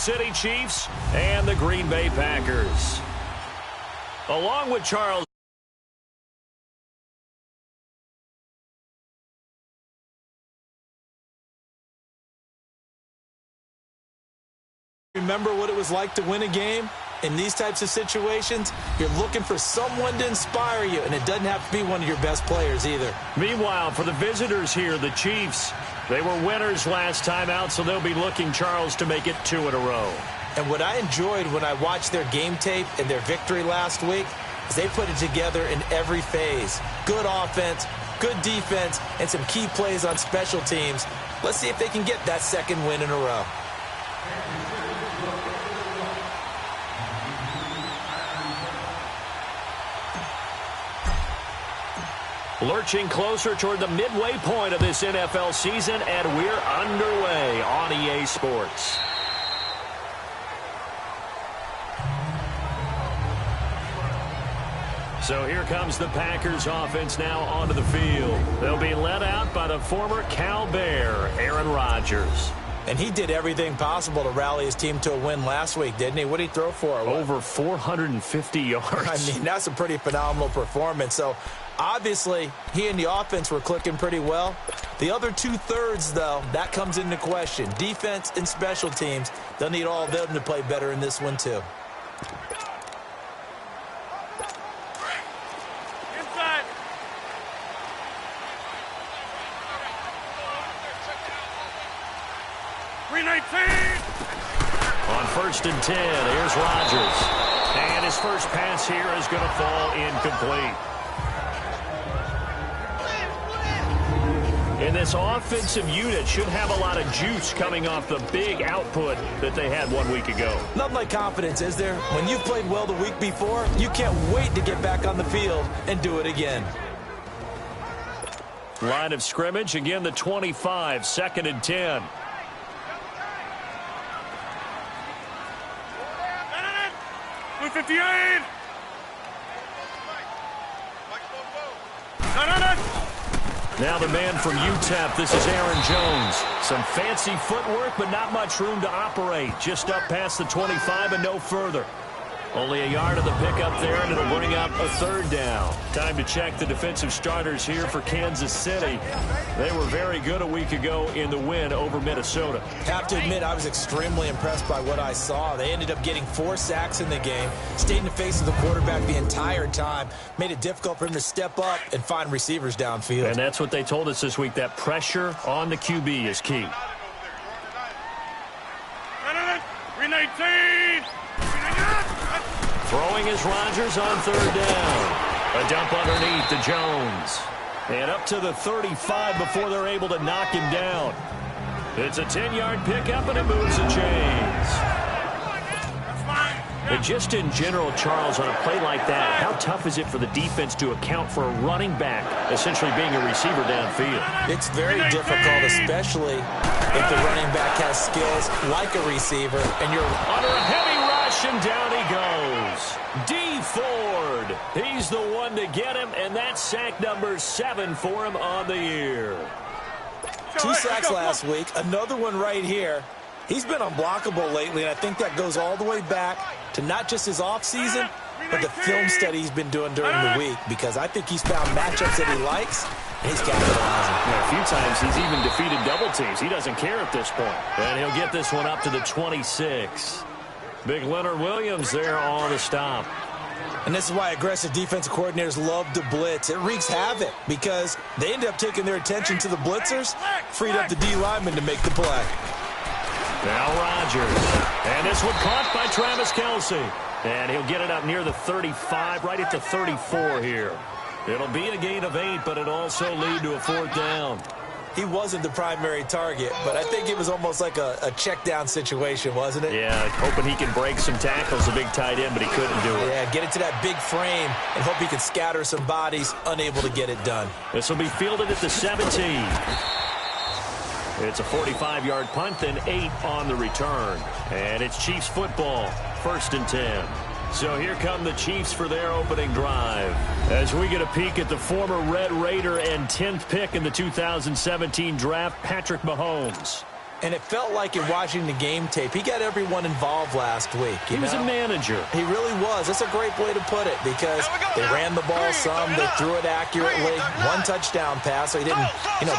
City Chiefs and the Green Bay Packers. Along with Charles. Remember what it was like to win a game? In these types of situations, you're looking for someone to inspire you, and it doesn't have to be one of your best players either. Meanwhile, for the visitors here, the Chiefs, they were winners last time out, so they'll be looking, Charles, to make it 2 in a row. And what I enjoyed when I watched their game tape and their victory last week is they put it together in every phase. Good offense, good defense, and some key plays on special teams. Let's see if they can get that second win in a row. Lurching closer toward the midway point of this NFL season, and we're underway on EA Sports. So here comes the Packers offense now onto the field. They'll be led out by the former Cal Bear, Aaron Rodgers. And he did everything possible to rally his team to a win last week, didn't he? What did he throw for? Over 450 yards. I mean, that's a pretty phenomenal performance. So, obviously, he and the offense were clicking pretty well. The other two-thirds, though, that comes into question. Defense and special teams, they'll need all of them to play better in this one, too. On 1st and 10, here's Rodgers. And his first pass here is going to fall incomplete. And this offensive unit should have a lot of juice coming off the big output that they had 1 week ago. Nothing like confidence, is there? When you've played well the week before, you can't wait to get back on the field and do it again. Line of scrimmage, again the 25, 2nd and 10. Now the man from UTEP, this is Aaron Jones. Some fancy footwork, but not much room to operate. Just up past the 25 and no further. Only a yard of the pickup there, and it'll bring up a 3rd down. Time to check the defensive starters here for Kansas City. They were very good a week ago in the win over Minnesota. Have to admit, I was extremely impressed by what I saw. They ended up getting 4 sacks in the game, stayed in the face of the quarterback the entire time, made it difficult for him to step up and find receivers downfield. And that's what they told us this week, that pressure on the QB is key. 319. Throwing is Rodgers on 3rd down. A dump underneath to Jones. And up to the 35 before they're able to knock him down. It's a 10-yard pickup, and it moves the chains. And just in general, Charles, on a play like that, how tough is it for the defense to account for a running back essentially being a receiver downfield? It's very difficult, especially if the running back has skills like a receiver, and you're under a heavy rush, and down he goes. D. Ford, he's the one to get him, and that's sack number 7 for him on the year. 2 sacks last week, another one right here. He's been unblockable lately, and I think that goes all the way back to not just his offseason, but the film study he's been doing during the week, because I think he's found matchups that he likes, and he's capitalizing. Yeah, a few times he's even defeated double teams. He doesn't care at this point. And he'll get this one up to the 26. Big Leonard Williams there on the stop. And this is why aggressive defensive coordinators love to blitz. It wreaks havoc because they end up taking their attention to the blitzers, freed up the D lineman to make the play. Now Rodgers. And this one caught by Travis Kelce. And he'll get it up near the 35, right at the 34 here. It'll be a gain of 8, but it'll also lead to a 4th down. He wasn't the primary target, but I think it was almost like a check down situation, wasn't it? Yeah, hoping he can break some tackles, a big tight end, but he couldn't do it. Yeah, get it to that big frame and hope he can scatter some bodies, unable to get it done. This will be fielded at the 17. It's a 45-yard punt, then 8 on the return. And it's Chiefs football, 1st and 10. So here come the Chiefs for their opening drive. As we get a peek at the former Red Raider and 10th pick in the 2017 draft, Patrick Mahomes. And it felt like in watching the game tape, he got everyone involved last week. He was a manager. He really was. That's a great way to put it because they ran the ball some, they threw it accurately, one touchdown pass, so he didn't,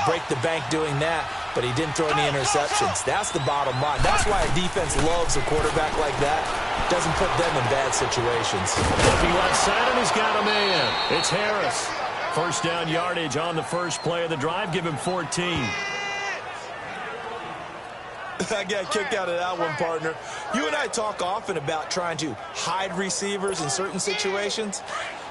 break the bank doing that, but he didn't throw any interceptions. That's the bottom line. That's why a defense loves a quarterback like that. Doesn't put them in bad situations. Looking left side, and he's got a man. It's Harris. First down yardage on the first play of the drive. Give him 14. I got a kick out of that one, partner. You and I talk often about trying to hide receivers in certain situations,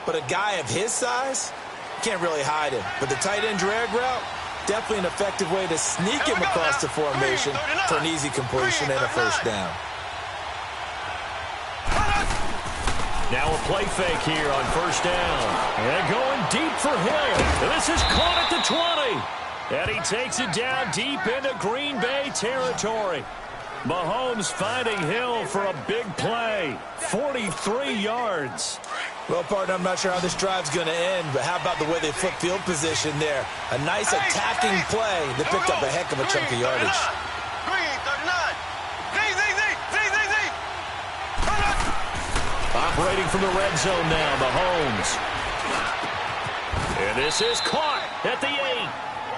but a guy of his size can't really hide him. But the tight end drag route, definitely an effective way to sneak him across the formation for an easy completion and a first down. Now a play fake here on first down. And going deep for Hill. This is caught at the 20. And he takes it down deep into Green Bay territory. Mahomes finding Hill for a big play. 43 yards. Well, partner, I'm not sure how this drive's going to end, but how about the way they flip field position there? A nice attacking play that picked up a heck of a chunk of yardage. Operating from the red zone now, Mahomes. And this is caught at the 8.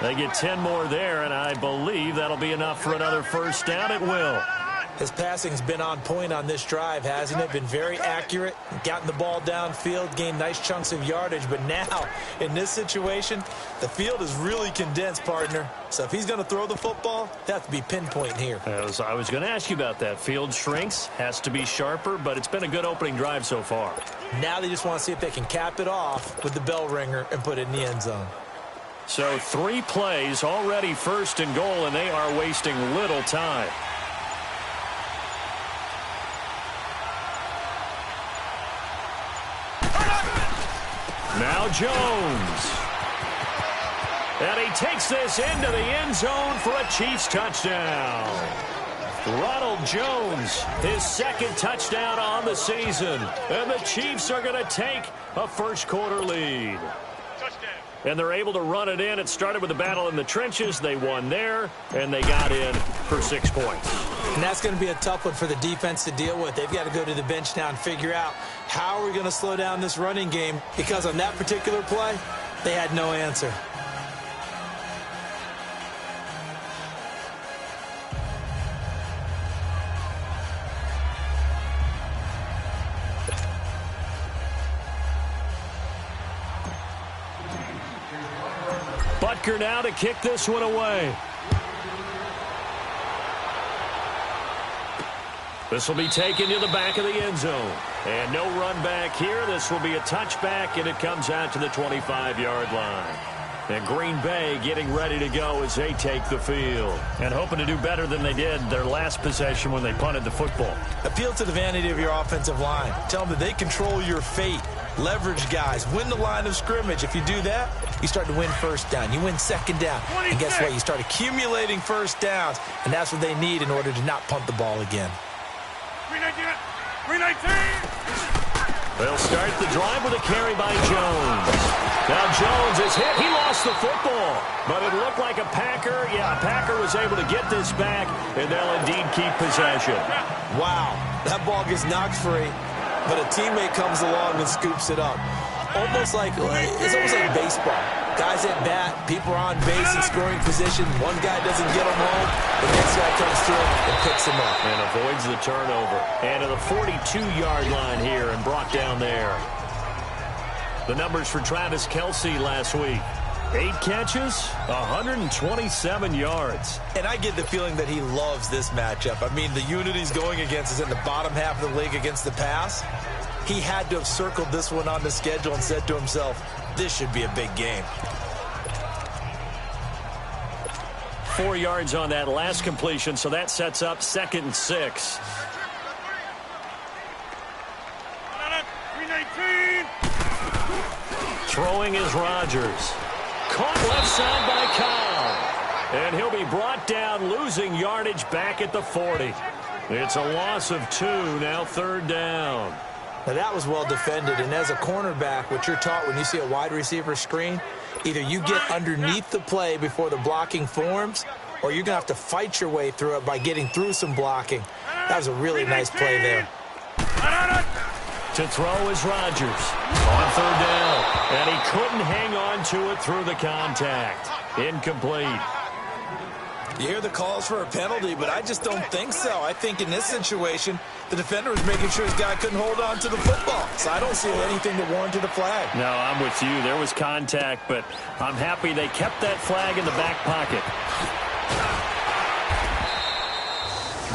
They get 10 more there, and I believe that'll be enough for another first down. It will. His passing's been on point on this drive, hasn't it? Been very accurate, gotten the ball downfield, gained nice chunks of yardage. But now, in this situation, the field is really condensed, partner. So if he's going to throw the football, they have to be pinpoint here. As I was going to ask you about that. Field shrinks, has to be sharper, but it's been a good opening drive so far. Now they just want to see if they can cap it off with the bell ringer and put it in the end zone. So 3 plays, already first and goal, and they are wasting little time. Now Jones. And he takes this into the end zone for a Chiefs touchdown. Ronald Jones, his second touchdown on the season. And the Chiefs are going to take a first quarter lead. And they're able to run it in. It started with a battle in the trenches. They won there, and they got in for 6 points. And that's going to be a tough one for the defense to deal with. They've got to go to the bench now and figure out how are we going to slow down this running game, because on that particular play, they had no answer. Butker now to kick this one away. This will be taken to the back of the end zone. And no run back here. This will be a touchback, and it comes out to the 25-yard line. And Green Bay getting ready to go as they take the field. And hoping to do better than they did their last possession when they punted the football. Appeal to the vanity of your offensive line. Tell them that they control your fate. Leverage guys. Win the line of scrimmage. If you do that, you start to win first down. You win second down. And guess what? You start accumulating first downs. And that's what they need in order to not punt the ball again. 319! They'll start the drive with a carry by Jones. Now Jones is hit. He lost the football. But it looked like a Packer. Yeah, a Packer was able to get this back, and they'll indeed keep possession. Wow. That ball gets knocked free, but a teammate comes along and scoops it up. It's almost like baseball. Guys at bat, people are on base in scoring position. One guy doesn't get him home. The next guy comes through and picks him up. And avoids the turnover. And to the 42-yard line here and brought down there. The numbers for Travis Kelce last week. 8 catches, 127 yards. And I get the feeling that he loves this matchup. I mean, the unit he's going against is in the bottom half of the league against the pass. He had to have circled this one on the schedule and said to himself, this should be a big game. 4 yards on that last completion, so that sets up 2nd and 6. 319! Throwing is Rodgers. Caught left side by Kyle. And he'll be brought down, losing yardage back at the 40. It's a loss of 2, now 3rd down. Now that was well defended, and as a cornerback, what you're taught when you see a wide receiver screen, either you get underneath the play before the blocking forms, or you're going to have to fight your way through it by getting through some blocking. That was a really nice play there. To throw is Rodgers on third down, and he couldn't hang on to it through the contact. Incomplete. You hear the calls for a penalty, but I just don't think so. I think in this situation, the defender was making sure his guy couldn't hold on to the football. So I don't see anything that warranted a flag. No, I'm with you. There was contact, but I'm happy they kept that flag in the back pocket.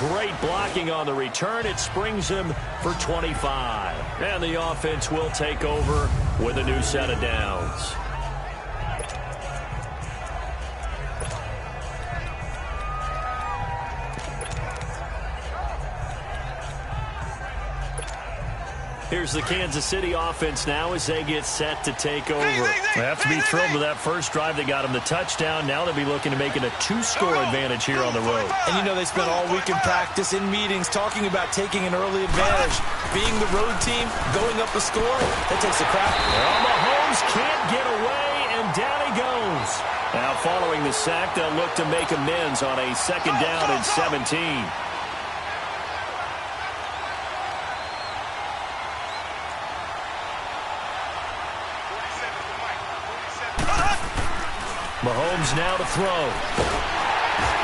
Great blocking on the return. It springs him for 25. And the offense will take over with a new set of downs. Here's the Kansas City offense now as they get set to take over. They have to be thrilled with that first drive. They got them the touchdown. Now they'll be looking to make it a 2-score advantage here on the road. And you know they spent all week in practice, in meetings, talking about taking an early advantage. Being the road team, going up a score, that takes a crap. Well, Mahomes can't get away, and down he goes. Now following the sack, they'll look to make amends on a second down and 17. Mahomes now to throw.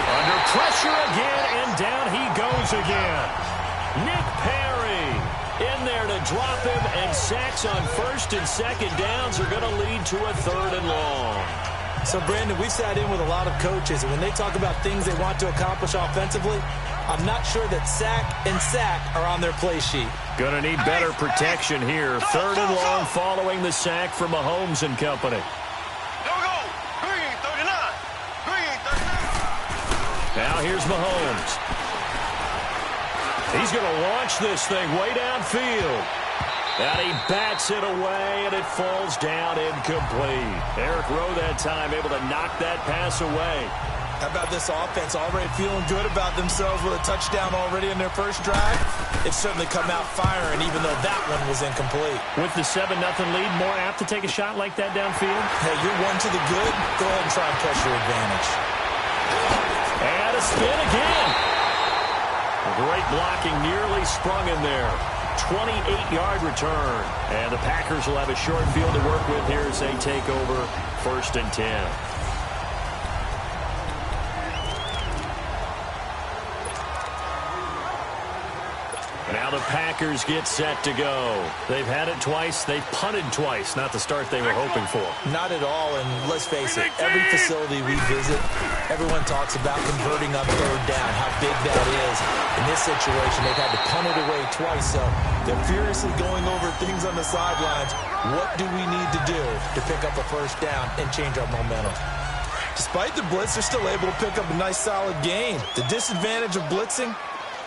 Under pressure again, and down he goes again. Nick Perry in there to drop him, and sacks on first and second downs are going to lead to a third and long. So, Brandon, we've sat in with a lot of coaches, and when they talk about things they want to accomplish offensively, I'm not sure that sack and sack are on their play sheet. Going to need better protection here. Third and long following the sack for Mahomes and company. Now here's Mahomes. He's going to launch this thing way downfield. And he bats it away, and it falls down incomplete. Eric Rowe that time able to knock that pass away. How about this offense already feeling good about themselves with a touchdown already in their first drive? It's certainly come out firing, even though that one was incomplete. With the 7-0 lead, more apt to take a shot like that downfield? Hey, you're one to the good. Go ahead and try and press your advantage. And a spin again. Great blocking, nearly sprung in there. 28-yard return. And the Packers will have a short field to work with here as they take over first and 10. Now the Packers get set to go. They've had it twice. They've punted twice. Not the start they were hoping for. Not at all, and let's face it, every facility we visit, everyone talks about converting on third down, how big that is. In this situation, they've had to punt it away twice, so they're furiously going over things on the sidelines. What do we need to do to pick up a first down and change our momentum? Despite the blitz, they're still able to pick up a nice, solid gain. The disadvantage of blitzing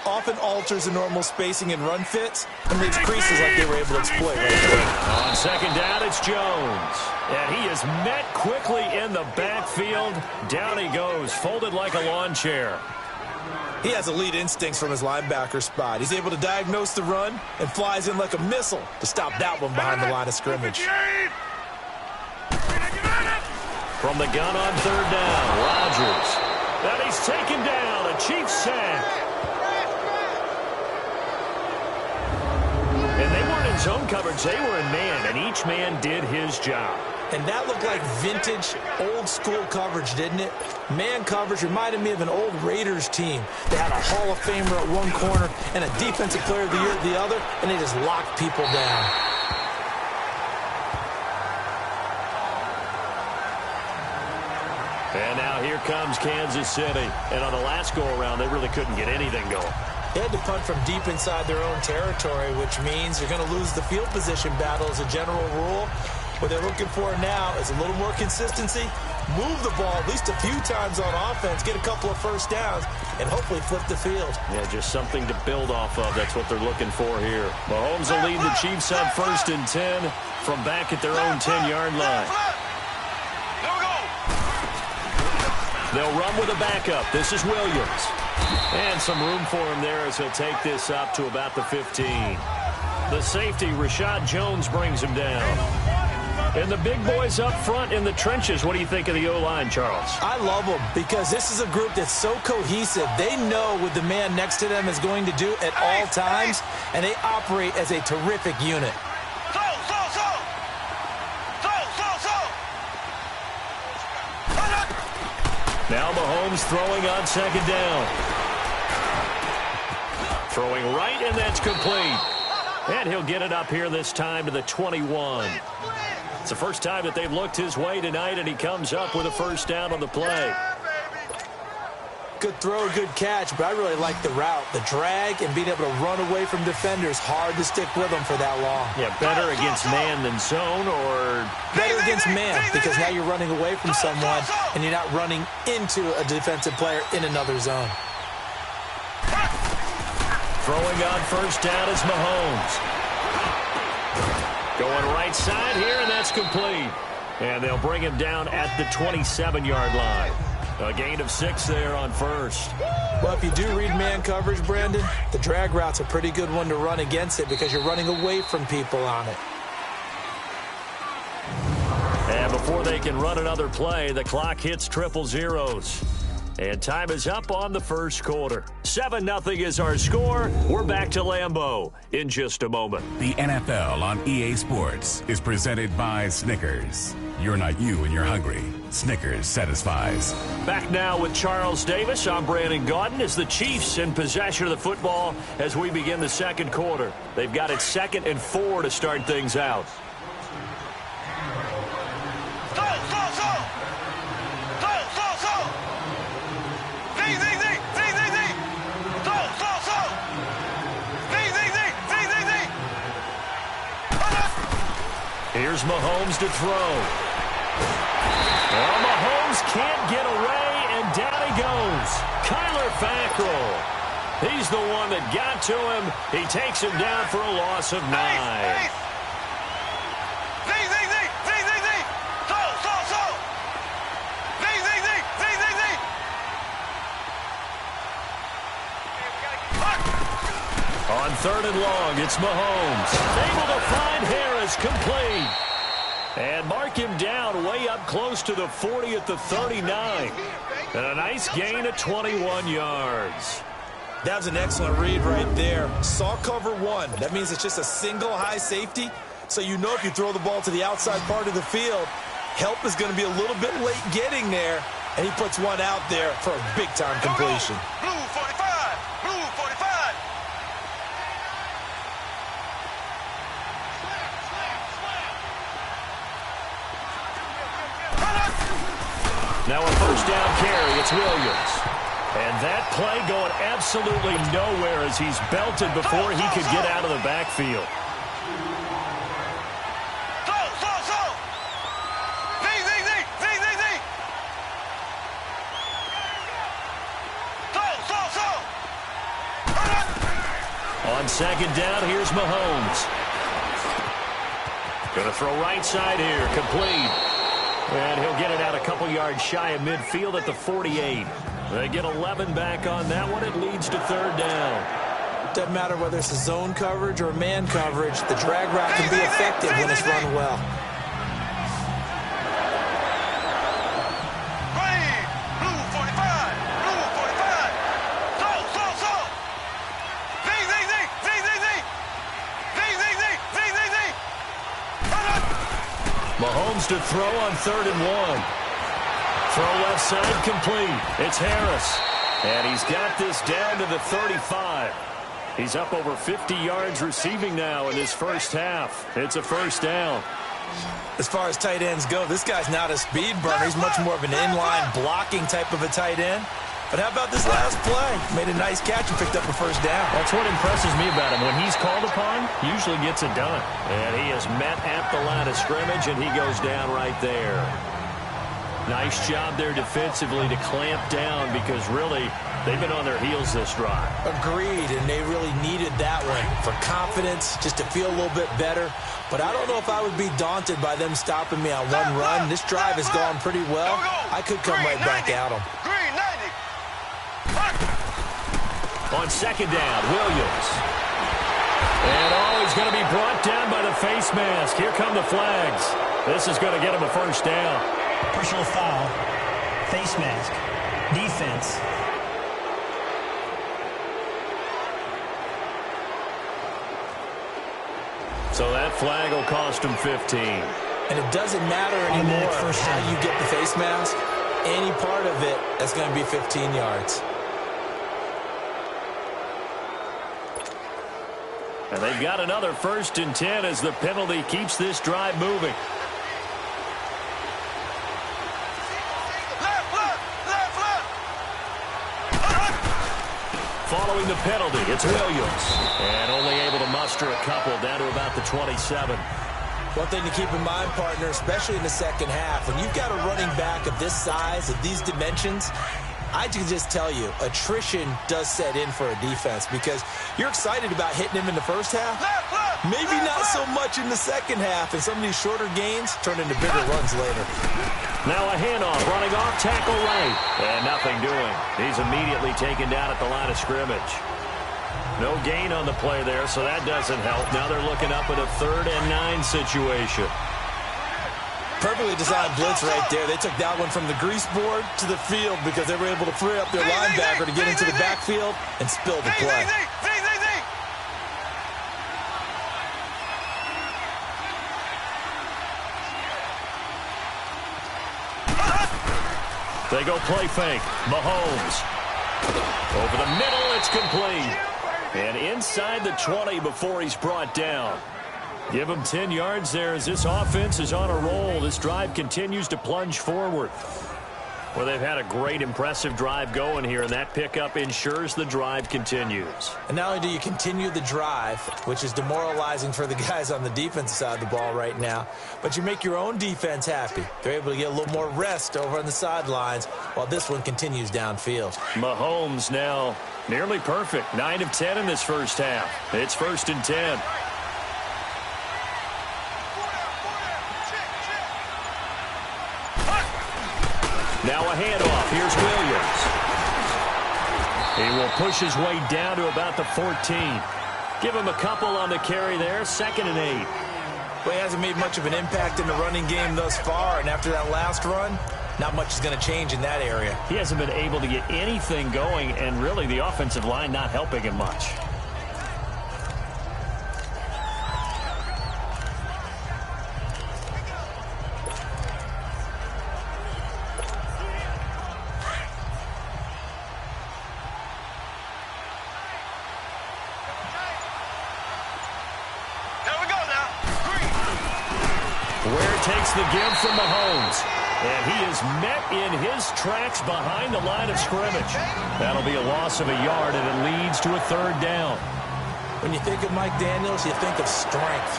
often alters the normal spacing and run fits and leaves creases like they were able to exploit right there. On second down, it's Jones. And he is met quickly in the backfield. Down he goes, folded like a lawn chair. He has elite instincts from his linebacker spot. He's able to diagnose the run and flies in like a missile to stop that one behind the line of scrimmage. From the gun on third down, Rodgers. And he's taken down, a Chiefs sack. And they weren't in zone coverage, they were in man, and each man did his job. And that looked like vintage, old-school coverage, didn't it? Man coverage reminded me of an old Raiders team. They had a Hall of Famer at one corner and a Defensive Player of the Year at the other, and they just locked people down. And now here comes Kansas City. And on the last go-around, they really couldn't get anything going. They had to punt from deep inside their own territory, which means you're going to lose the field position battle as a general rule. What they're looking for now is a little more consistency, move the ball at least a few times on offense, get a couple of first downs, and hopefully flip the field. Yeah, just something to build off of. That's what they're looking for here. Mahomes will lead the Chiefs on first and 10 from back at their own 10-yard line. They'll run with a backup. This is Williams. And some room for him there as he'll take this up to about the 15. The safety, Rashad Jones, brings him down. And the big boys up front in the trenches, what do you think of the O-line, Charles? I love them because this is a group that's so cohesive. They know what the man next to them is going to do at all times, and they operate as a terrific unit. Now Mahomes throwing on second down. Throwing right, and that's complete. And he'll get it up here this time to the 21. It's the first time that they've looked his way tonight, and he comes up with a first down on the play. Good throw, good catch, but I really like the route. The drag and being able to run away from defenders, hard to stick with them for that long. Yeah, better against man than zone, or? Better against man, because now you're running away from someone, and you're not running into a defensive player in another zone. Throwing on first down is Mahomes. Going right side here, and that's complete. And they'll bring him down at the 27-yard line. A gain of 6 there on first. Well, if you do read man coverage, Brandon, the drag route's a pretty good one to run against it because you're running away from people on it. And before they can run another play, the clock hits triple zeros. And time is up on the first quarter. 7-0 is our score. We're back to Lambeau in just a moment. The NFL on EA Sports is presented by Snickers. You're not you when you're hungry. Snickers satisfies. Back now with Charles Davis. I'm Brandon Gaudin as the Chiefs in possession of the football as we begin the second quarter. They've got it 2nd and 4 to start things out. Here's Mahomes to throw. Well, Mahomes can't get away, and down he goes. Kyler Fackrell. He's the one that got to him. He takes him down for a loss of 9. On 3rd and long, it's Mahomes. Able to find Harris, complete. And mark him down way up close to the 40 at the 39. And a nice gain of 21 yards. That was an excellent read right there. Saw cover 1. That means it's just a single high safety. So you know if you throw the ball to the outside part of the field, help is going to be a little bit late getting there. And he puts one out there for a big-time completion. Blue 45. Blue 45. Now a first down carry, it's Williams. And that play going absolutely nowhere as he's belted before he could get out of the backfield. On second down, here's Mahomes. Going to throw right side here, complete. And he'll get it out a couple yards shy of midfield at the 48. They get 11 back on that one. It leads to 3rd down. Doesn't matter whether it's a zone coverage or man coverage. The drag route can be effective when it's run well. Blue 45. Blue 45. So. Mahomes to throw on 3rd and 1. Throw left side complete. It's Harris. And he's got this down to the 35. He's up over 50 yards receiving now in his first half. It's a first down. As far as tight ends go, this guy's not a speed burner. He's much more of an inline blocking type of a tight end. But how about this last play? Made a nice catch and picked up a first down. That's what impresses me about him. When he's called upon, usually gets it done. And he is met at the line of scrimmage, and he goes down right there. Nice job there defensively to clamp down because really they've been on their heels this drive. Agreed, and they really needed that one for confidence, just to feel a little bit better. But I don't know if I would be daunted by them stopping me on one run. This drive has gone pretty well. I could come right back at them. On second down, Williams. And he's going to be brought down by the face mask. Here come the flags. This is going to get him a first down. Personal foul, face mask, defense. So that flag will cost him 15. And it doesn't matter anymore how you get the face mask. Any part of it, that's going to be 15 yards. And they've got another 1st and 10 as the penalty keeps this drive moving. Following the penalty, it's Williams. And only able to muster a couple down to about the 27. One thing to keep in mind, partner, especially in the second half, when you've got a running back of this size, of these dimensions, I can just tell you, attrition does set in for a defense because you're excited about hitting him in the first half. Maybe not so much in the second half, and some of these shorter gains turn into bigger runs later. Now a handoff, running off, tackle right. And nothing doing. He's immediately taken down at the line of scrimmage. No gain on the play there, so that doesn't help. Now they're looking up at a 3rd and 9 situation. Perfectly designed blitz right there. They took that one from the grease board to the field because they were able to free up their linebacker to get into the backfield and spill the play. They go play fake. Mahomes. Over the middle, it's complete. And inside the 20 before he's brought down. Give him 10 yards there as this offense is on a roll. This drive continues to plunge forward. Well, they've had a great, impressive drive going here, and that pickup ensures the drive continues. And not only do you continue the drive, which is demoralizing for the guys on the defensive side of the ball right now, but you make your own defense happy. They're able to get a little more rest over on the sidelines while this one continues downfield. Mahomes now nearly perfect. 9 of 10 in this first half. It's 1st and 10. Now a handoff. Here's Williams. He will push his way down to about the 14. Give him a couple on the carry there. 2nd and 8. Well, he hasn't made much of an impact in the running game thus far, and after that last run, not much is going to change in that area. He hasn't been able to get anything going, and really the offensive line not helping him much. Takes the give from Mahomes. And he is met in his tracks behind the line of scrimmage. That'll be a loss of a yard, and it leads to a 3rd down. When you think of Mike Daniels, you think of strength.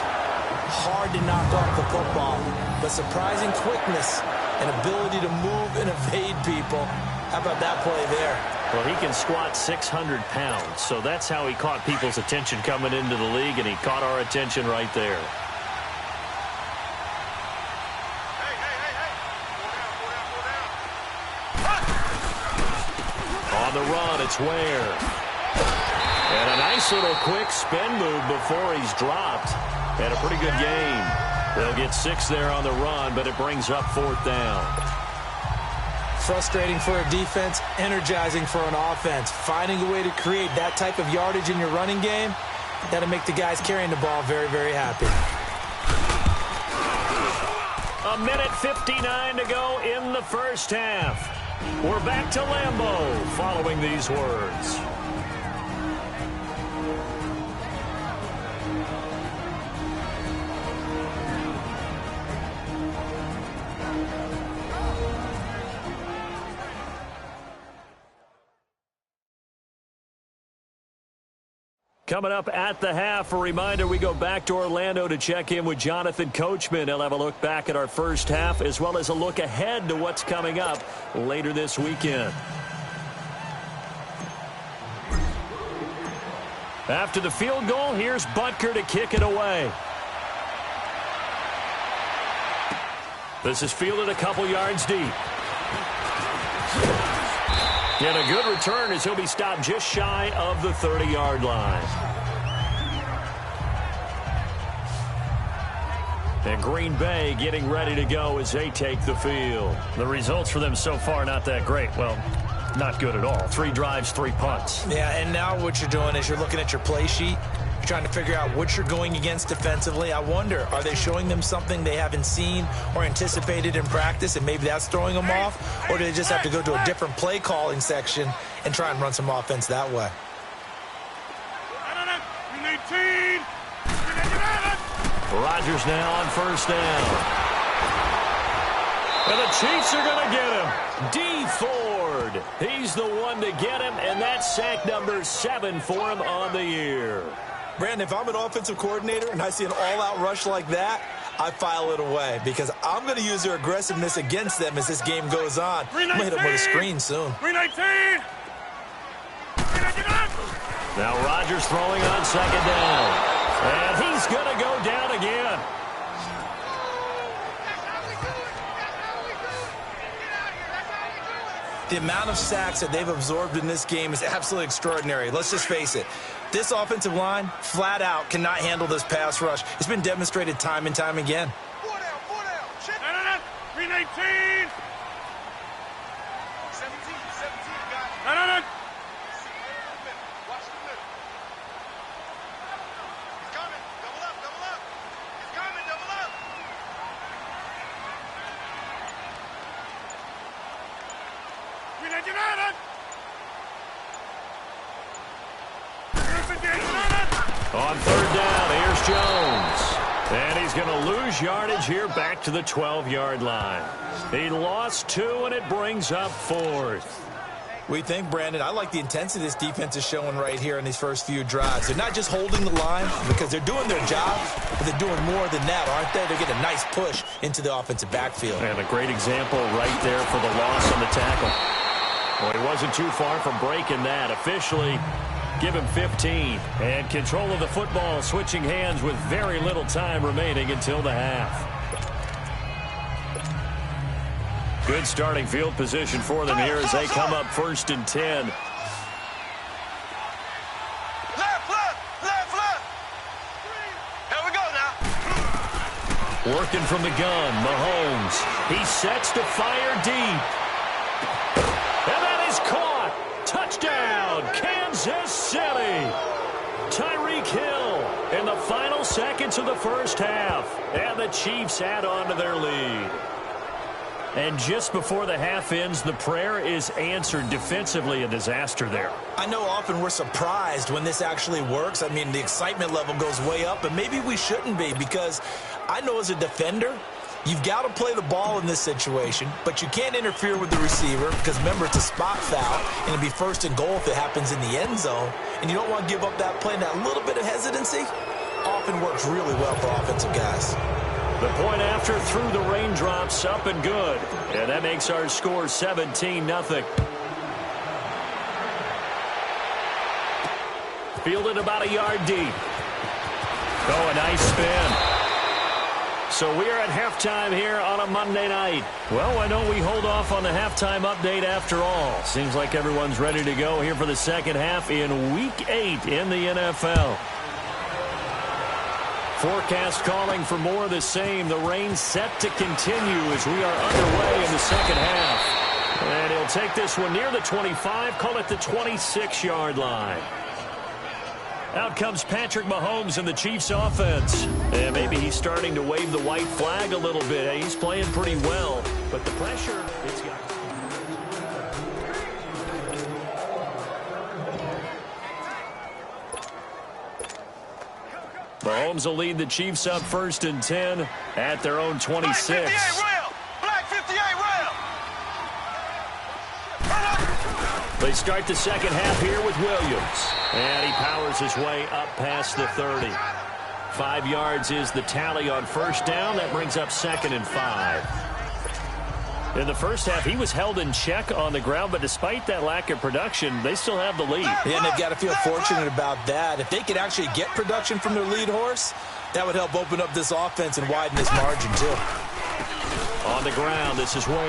Hard to knock off the football, but surprising quickness and ability to move and evade people. How about that play there? Well, he can squat 600 pounds, so that's how he caught people's attention coming into the league, and he caught our attention right there. On the run, it's Ware. And a nice little quick spin move before he's dropped. And a pretty good gain. They'll get 6 there on the run, but it brings up 4th down. Frustrating for a defense, energizing for an offense. Finding a way to create that type of yardage in your running game, that'll make the guys carrying the ball very, very happy. 1:59 to go in the first half. We're back to Lambeau following these words. Coming up at the half, a reminder, we go back to Orlando to check in with Jonathan Coachman. He'll have a look back at our first half as well as a look ahead to what's coming up later this weekend. After the field goal, here's Butker to kick it away. This is fielded a couple yards deep. And a good return as he'll be stopped just shy of the 30-yard line. And Green Bay getting ready to go as they take the field. The results for them so far not that great. Well, not good at all. 3 drives, 3 punts. Yeah, and now what you're doing is you're looking at your play sheet. You're trying to figure out what you're going against defensively. I wonder, are they showing them something they haven't seen or anticipated in practice, and maybe that's throwing them off? Or do they just have to go to a different play calling section and try and run some offense that way? Rodgers now on first down. And the Chiefs are going to get him. D. Ford. He's the one to get him, and that's sack number 7 for him on the year. Brandon, if I'm an offensive coordinator and I see an all-out rush like that, I file it away because I'm going to use their aggressiveness against them as this game goes on. I'm going to hit them with a screen soon. 319. Now Rodgers throwing on second down. And he's going to go down again. The amount of sacks that they've absorbed in this game is absolutely extraordinary. Let's just face it. This offensive line, flat out, cannot handle this pass rush. It's been demonstrated time and time again. 4 down. 319. 17, guys. No. Watch the middle. He's coming. Double up. He's coming. Double up. On third down, here's Jones. And he's going to lose yardage here back to the 12-yard line. He lost 2, and it brings up 4th. What do you think, Brandon? I like the intensity this defense is showing right here in these first few drives. They're not just holding the line because they're doing their job, but they're doing more than that, aren't they? They're getting a nice push into the offensive backfield. And a great example right there for the loss on the tackle. Well, he wasn't too far from breaking that. Officially, give him 15. And control of the football switching hands with very little time remaining until the half. Good starting field position for them here as they come up 1st and 10. Left. Here we go now. Working from the gun, Mahomes. He sets to fire deep. And that is caught. Touchdown, Kansas City. Tyreek Hill in the final seconds of the first half. And the Chiefs add on to their lead. And just before the half ends, the prayer is answered. Defensively, a disaster there. I know often we're surprised when this actually works. I mean, the excitement level goes way up, but maybe we shouldn't be because I know as a defender, you've got to play the ball in this situation, but you can't interfere with the receiver because, remember, it's a spot foul, and it'll be 1st and goal if it happens in the end zone, and you don't want to give up that play. And that little bit of hesitancy often works really well for offensive guys. The point after through the raindrops, up and good. And that makes our score 17-0. Fielded about a yard deep. Oh, a nice spin. So we are at halftime here on a Monday night. Well, why don't we hold off on the halftime update after all? Seems like everyone's ready to go here for the second half in Week 8 in the NFL. Forecast calling for more of the same. The rain set to continue as we are underway in the second half. And he'll take this one near the 25, call it the 26-yard line. Out comes Patrick Mahomes in the Chiefs offense. And maybe he's starting to wave the white flag a little bit. He's playing pretty well, but the pressure, it's got... Mahomes will lead the Chiefs up 1st and 10 at their own 26. Black 58 rail. They start the second half here with Williams. And he powers his way up past the 30. 5 yards is the tally on first down. That brings up 2nd and 5. In the first half, he was held in check on the ground, but despite that lack of production, they still have the lead. Yeah, and they've got to feel fortunate about that. If they could actually get production from their lead horse, that would help open up this offense and widen this margin, too. On the ground, this is Ware.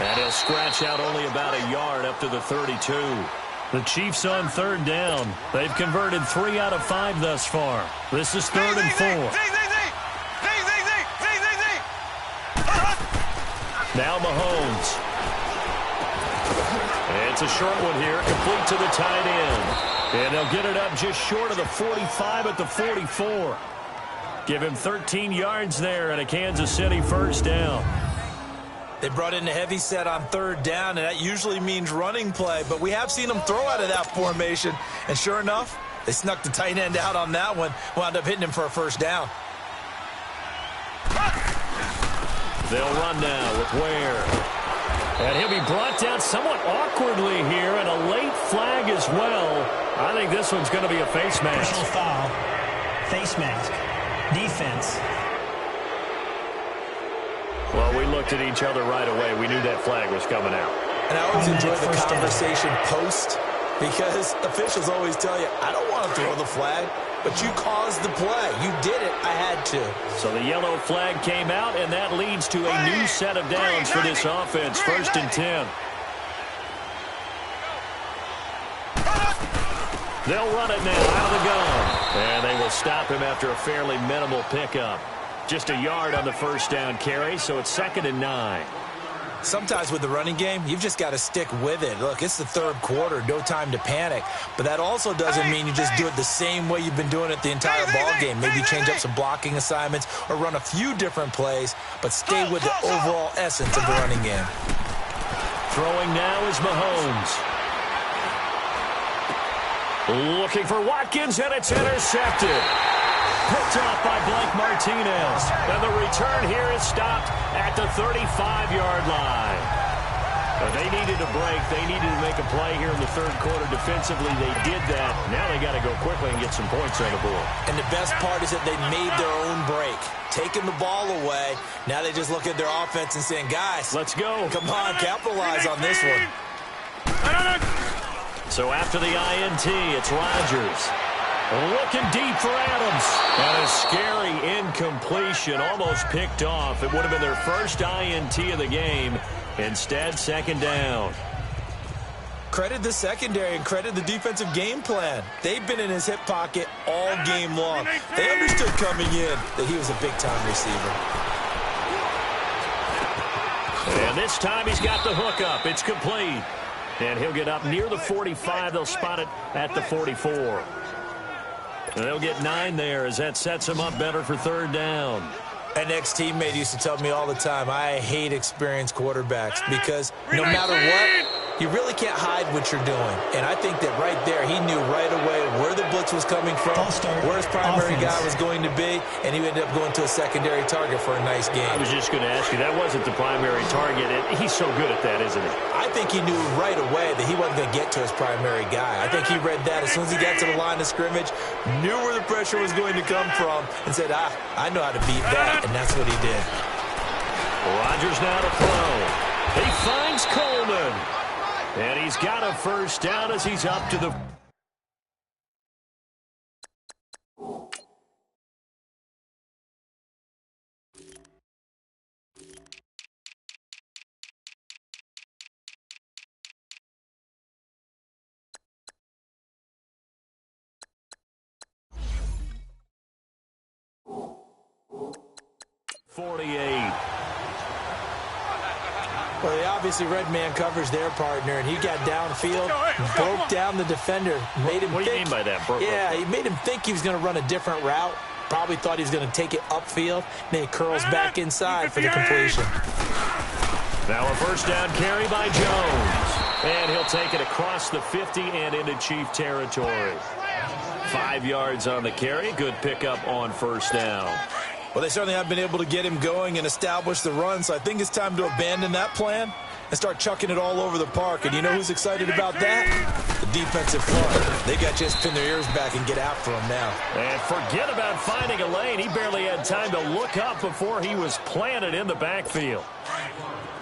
And he'll scratch out only about a yard up to the 32. The Chiefs on 3rd down. They've converted 3 out of 5 thus far. This is 3rd and 4. Now Mahomes. It's a short one here, complete to the tight end. And they'll get it up just short of the 45 at the 44. Give him 13 yards there and a Kansas City first down. They brought in a heavy set on third down, and that usually means running play. But we have seen them throw out of that formation. And sure enough, they snuck the tight end out on that one. Wound up hitting him for a first down. They'll run now with Ware. And he'll be brought down somewhat awkwardly here, and a late flag as well. I think this one's going to be a face mask. Personal foul. Face mask. Defense. Well, we looked at each other right away. We knew that flag was coming out. And I always enjoy the conversation post, because officials always tell you, I don't want to throw the flag, but you caused the play. You did it. I had to. So the yellow flag came out, and that leads to a new set of downs for this offense. 1st and 10. They'll run it now out of the gun. And they will stop him after a fairly minimal pickup. Just a yard on the first down carry, so it's 2nd and 9. Sometimes with the running game, you've just got to stick with it. Look, it's the third quarter, no time to panic. But that also doesn't mean you just do it the same way you've been doing it the entire ball game. Maybe change up some blocking assignments or run a few different plays, but stay with the overall essence of the running game. Throwing now is Mahomes. Looking for Watkins, and it's intercepted. Picked off by Blake Martinez. And the return here is stopped at the 35-yard line. They needed a break. They needed to make a play here in the third quarter. Defensively, they did that. Now they got to go quickly and get some points on the board. And the best part is that they made their own break. Taking the ball away. Now they just look at their offense and saying, guys, let's go. Come on, capitalize on this one. So after the INT, it's Rodgers. Looking deep for Adams. And a scary incompletion, almost picked off. It would have been their first INT of the game. Instead, 2nd down. Credit the secondary and credit the defensive game plan. They've been in his hip pocket all game long. They understood coming in that he was a big-time receiver. And this time he's got the hook up. It's complete. And he'll get up near the 45. They'll spot it at the 44. And they'll get 9 there as that sets him up better for 3rd down. An ex-teammate used to tell me all the time, I hate experienced quarterbacks because no matter what, you really can't hide what you're doing. And I think that right there, he knew right away where the blitz was coming from, where his primary guy was going to be, and he ended up going to a secondary target for a nice game. I was just going to ask you, that wasn't the primary target. He's so good at that, isn't he? I think he knew right away that he wasn't going to get to his primary guy. I think he read that as soon as he got to the line of scrimmage, knew where the pressure was going to come from, and said, I know how to beat that, and that's what he did. Rodgers now to throw. He finds Coleman. And he's got a first down as he's up to the... Well, they obviously red man covers their partner, and he got downfield, broke down the defender, made him What do you mean by that? He made him think he was going to run a different route. Probably thought he was going to take it upfield. Then he curls back inside for the completion. Now a first down carry by Jones. And he'll take it across the 50 and into Chief territory. 5 yards on the carry. Good pickup on first down. Well, they certainly have been able to get him going and establish the run, so I think it's time to abandon that plan and start chucking it all over the park. And you know who's excited about that? The defensive front. They got to just pin their ears back and get after him now. And forget about finding a lane. He barely had time to look up before he was planted in the backfield.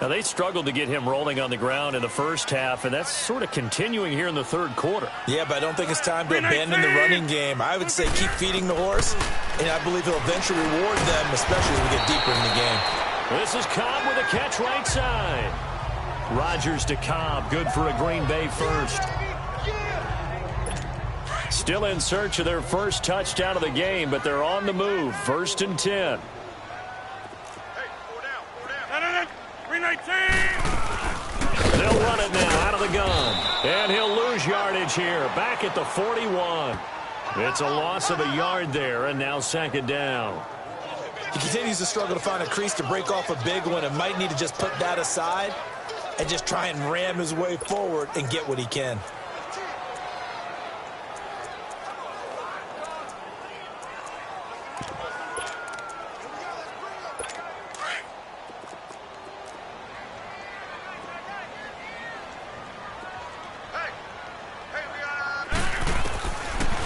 Now, they struggled to get him rolling on the ground in the first half, and that's sort of continuing here in the third quarter. Yeah, but I don't think it's time to abandon the running game. I would say keep feeding the horse, and I believe he'll eventually reward them, especially as we get deeper in the game. This is Cobb with a catch right side. Rodgers to Cobb, good for a Green Bay first. Still in search of their first touchdown of the game, but they're on the move. 1st and 10. They'll run it now out of the gun. And he'll lose yardage here. Back at the 41. It's a loss of a yard there, and now second down. He continues to struggle to find a crease to break off a big one and might need to just put that aside and just try and ram his way forward and get what he can.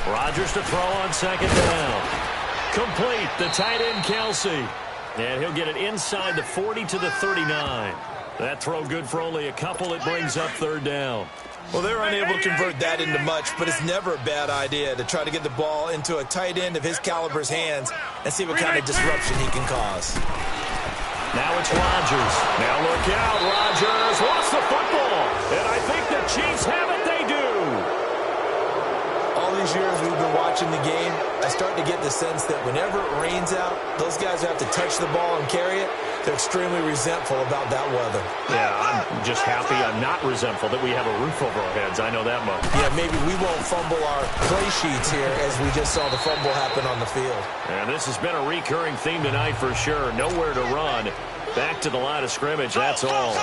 Rodgers to throw on second down. Complete, the tight end Kelsey. And he'll get it inside the 40 to the 39. That throw good for only a couple. It brings up third down. Well, they're unable to convert that into much, but it's never a bad idea to try to get the ball into a tight end of his caliber's hands and see what kind of disruption he can cause. Now it's Rodgers. Now look out, Rodgers lost the football. And I think the Chiefs have it. They do. All these years we've been watching the game, I start to get the sense that whenever it rains out, those guys who have to touch the ball and carry it, they're extremely resentful about that weather. Yeah, I'm just happy I'm not resentful that we have a roof over our heads. I know that much. Yeah, maybe we won't fumble our play sheets here as we just saw the fumble happen on the field. And this has been a recurring theme tonight for sure. Nowhere to run. Back to the line of scrimmage, that's all.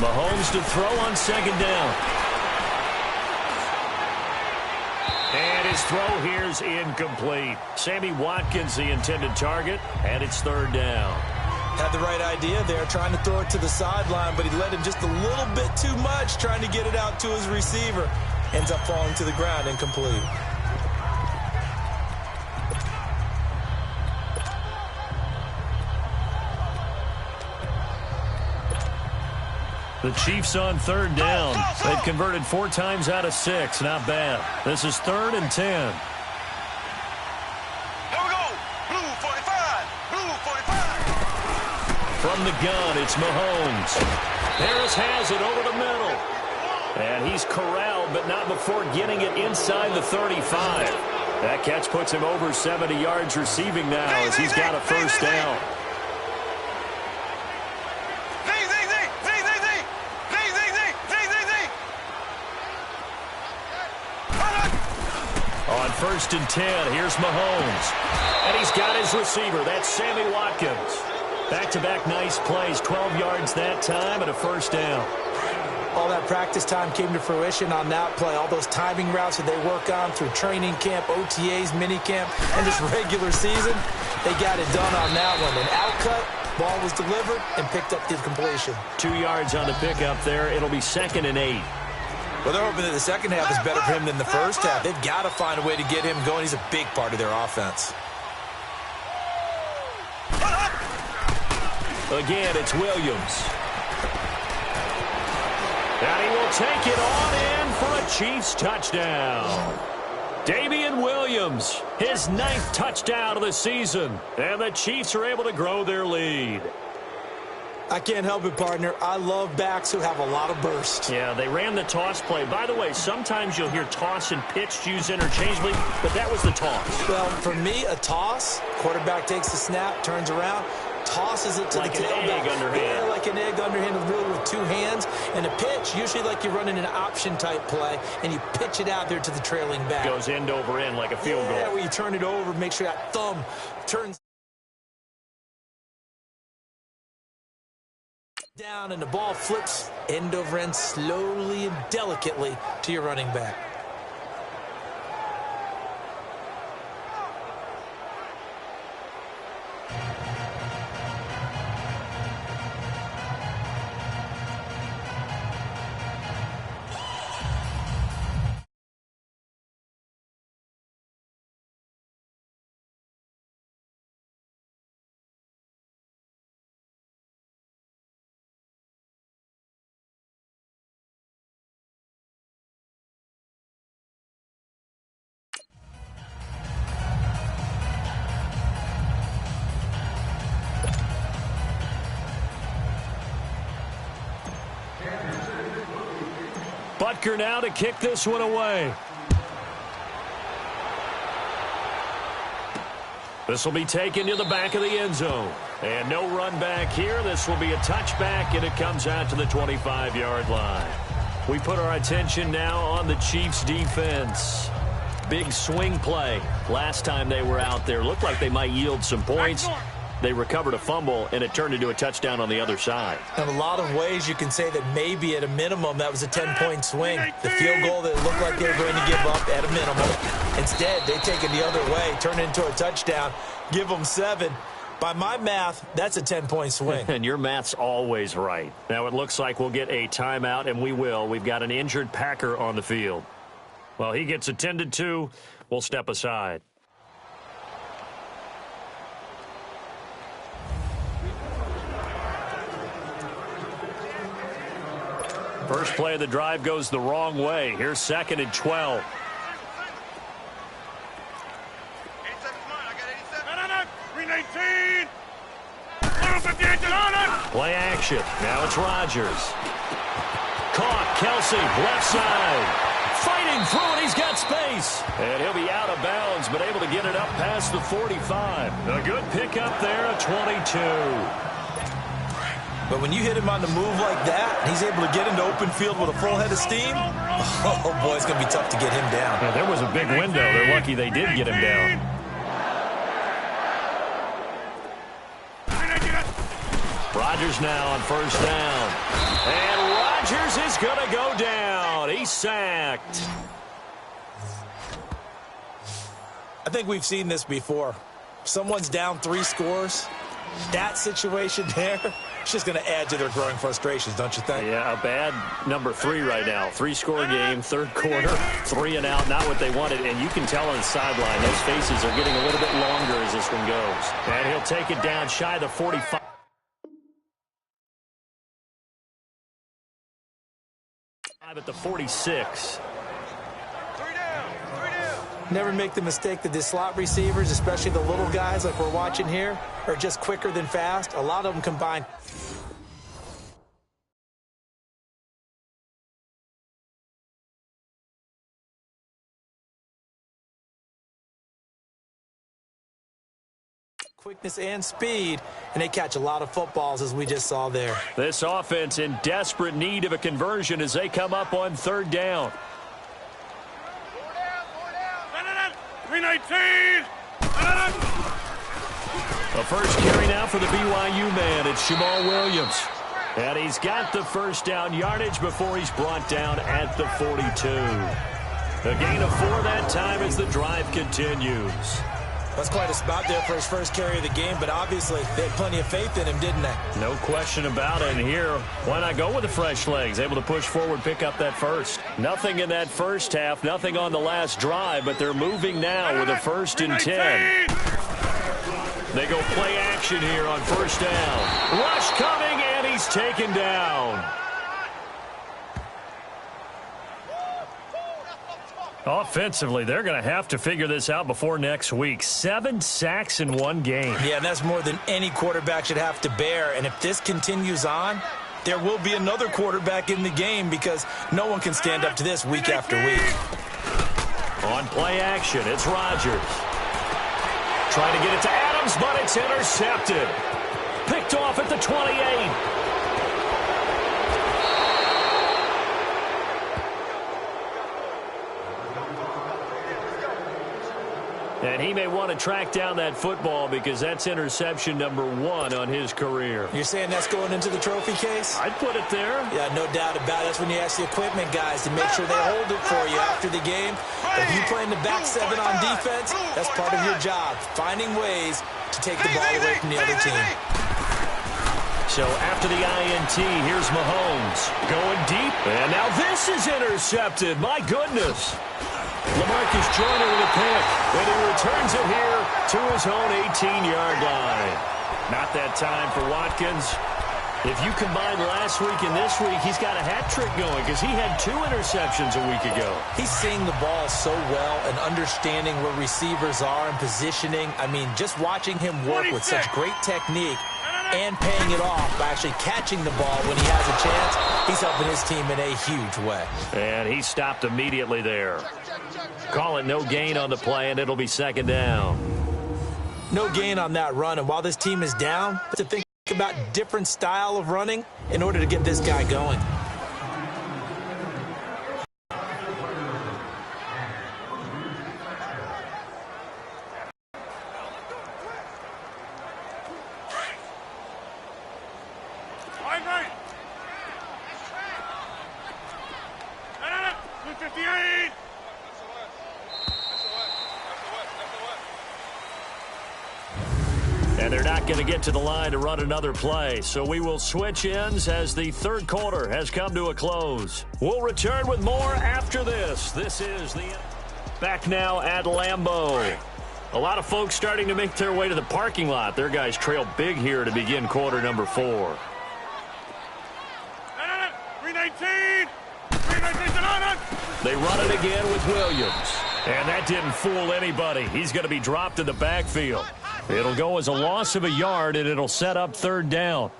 Mahomes to throw on second down. And his throw here's incomplete. Sammy Watkins the intended target, and it's third down. Had the right idea there, trying to throw it to the sideline, but he let him just a little bit too much, trying to get it out to his receiver. Ends up falling to the ground, incomplete. The Chiefs on third down. They've converted 4 times out of 6. Not bad. This is 3rd and 10. Here we go. Blue 45. Blue 45. From the gun, it's Mahomes. Harris has it over the middle. And he's corralled, but not before getting it inside the 35. That catch puts him over 70 yards receiving now as he's got a first down. On 1st and 10, here's Mahomes. And he's got his receiver. That's Sammy Watkins. Back-to-back nice plays. 12 yards that time and a first down. All that practice time came to fruition on that play. All those timing routes that they work on through training camp, OTAs, minicamp, and just regular season, they got it done on that one. An outcut, ball was delivered, and picked up the completion. 2 yards on the pickup there. It'll be 2nd and 8. Well, they're hoping that the second half is better for him than the first half. They've got to find a way to get him going. He's a big part of their offense. Again, it's Williams. And he will take it on in for a Chiefs touchdown. Damian Williams, his 9th touchdown of the season. And the Chiefs are able to grow their lead. I can't help it, partner. I love backs who have a lot of burst. Yeah, they ran the toss play. By the way, sometimes you'll hear toss and pitch used interchangeably, but that was the toss. Well, for me, a toss, quarterback takes the snap, turns around, tosses it to like the tailback. Like an egg underhand. Yeah, like an egg underhand, really with 2 hands. And a pitch, usually like you're running an option-type play, and you pitch it out there to the trailing back. Goes end over end like a field goal. Yeah, where you turn it over, make sure that thumb turns down and the ball flips end over end slowly and delicately to your running back. Butker now to kick this one away. This will be taken to the back of the end zone. And no run back here. This will be a touchback, and it comes out to the 25-yard line. We put our attention now on the Chiefs' defense. Big swing play. Last time they were out there, looked like they might yield some points. They recovered a fumble, and it turned into a touchdown on the other side. In a lot of ways, you can say that maybe at a minimum that was a 10-point swing. The field goal that looked like they were going to give up at a minimum. Instead, they take it the other way, turn it into a touchdown, give them 7. By my math, that's a 10-point swing. And your math's always right. Now it looks like we'll get a timeout, and we will. We've got an injured Packer on the field. Well, he gets attended to. We'll step aside. First play of the drive goes the wrong way. Here's 2nd and 12. Play action. Now it's Rodgers. Caught. Kelsey, left side. Fighting through it. He's got space. And he'll be out of bounds, but able to get it up past the 45. A good pickup there, a 22. But when you hit him on the move like that, he's able to get into open field with a full head of steam, oh, boy, it's going to be tough to get him down. Yeah, there was a big window. They're lucky they did get him down. Rodgers now on first down. And Rodgers is going to go down. He's sacked. I think we've seen this before. Someone's down 3 scores. That situation there, it's just going to add to their growing frustrations, don't you think? Yeah, a bad number 3 right now. 3-score game, third quarter, 3 and out, not what they wanted. And you can tell on the sideline, those faces are getting a little bit longer as this one goes. And he'll take it down shy of the 45. At the 46. Never make the mistake that the slot receivers, especially the little guys like we're watching here, are just quicker than fast. A lot of them combine. Quickness and speed, and they catch a lot of footballs as we just saw there. This offense in desperate need of a conversion as they come up on 3rd down. 319. The first carry now for the BYU man. It's Jamal Williams. And he's got the first down yardage before he's brought down at the 42. A gain of 4 that time as the drive continues. That's quite a spot there for his first carry of the game, but obviously they had plenty of faith in him, didn't they? No question about it. And here, why not go with the fresh legs? Able to push forward, pick up that first. Nothing in that first half, nothing on the last drive, but they're moving now with a 1st and 10. They go play action here on first down. Rush coming, and he's taken down. Offensively, they're going to have to figure this out before next week. 7 sacks in one game. Yeah, and that's more than any quarterback should have to bear. And if this continues on, there will be another quarterback in the game because no one can stand up to this week after week. On play action, it's Rodgers. Trying to get it to Adams, but it's intercepted. Picked off at the 28. And he may want to track down that football because that's interception number 1 on his career. You're saying that's going into the trophy case? I'd put it there. Yeah, no doubt about it. That's when you ask the equipment guys to make sure they hold it for you after the game. If you play in the back 7 on defense, that's part of your job, finding ways to take the ball away from the other team. So after the INT, here's Mahomes going deep. And now this is intercepted. My goodness. LaMarcus Joyner with a pick, and he returns it here to his own 18-yard line. Not that time for Watkins. If you combine last week and this week, he's got a hat trick going because he had 2 interceptions a week ago. He's seeing the ball so well and understanding where receivers are and positioning. I mean, just watching him work with such great technique and paying it off by actually catching the ball when he has a chance, he's helping his team in a huge way. And he stopped immediately there. Call it no gain on the play, and it'll be 2nd down. No gain on that run, and while this team is down, to think about different style of running in order to get this guy going. And they're not going to get to the line to run another play. So we will switch ends as the third quarter has come to a close. We'll return with more after this. This is the back now at Lambeau. A lot of folks starting to make their way to the parking lot. Their guys trail big here to begin quarter number 4. 319! They run it again with Williams. And that didn't fool anybody. He's going to be dropped in the backfield. It'll go as a loss of a yard, and it'll set up third down.